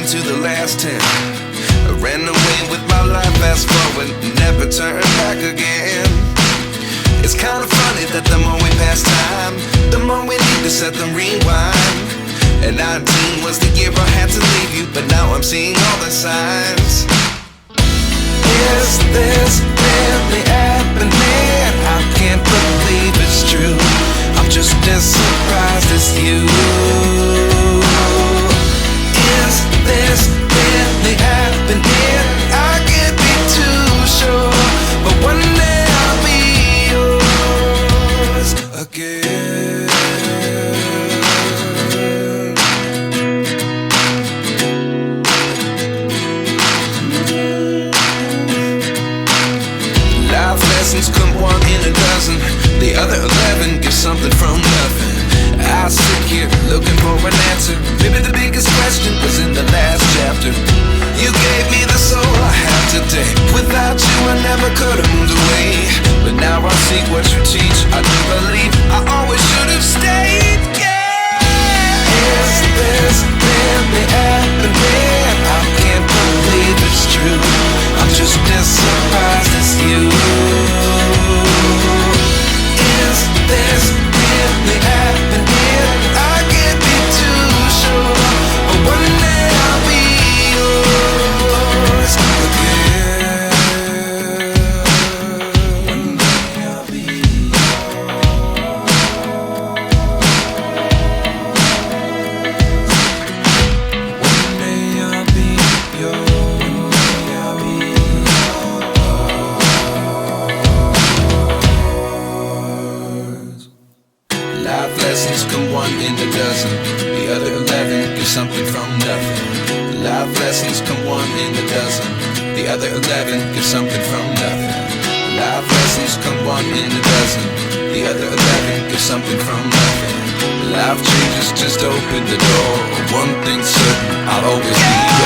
to the last 10. I ran away with my life, fast forward, never turn back again. It's kinda funny that the more we pass time, the more we need to set the rewind. And 19 was the year I had to leave you, but now I'm seeing all the signs. Is this really happening? I can't believe it's true. I'm just as surprised as you. Is this really happening? I can't be too sure, but one day I'll be yours again. Life lessons come one in a dozen. The other 11 give something from nothing. I sit here looking for an answer. Maybe the biggest question was in the last chapter. You gave me the soul I have today. Without you I never could have moved away. But now I see what you teach. I do believe I always should have stayed. Yeah. Is this really happening? I can't believe it's true. I'm just as surprised as you. Is this really happening? I can't be too sure, but one day I'll be yours again. One day I'll be yours. One day I'll be yours. I'll be yours. Life lessons come one in a dozen. The other 11 give something from nothing. Life lessons come one in a dozen. The other 11 give something from nothing. Life lessons come one in a dozen. The other 11 give something from nothing. Life changes just open the door. One thing's certain, I'll always be yours.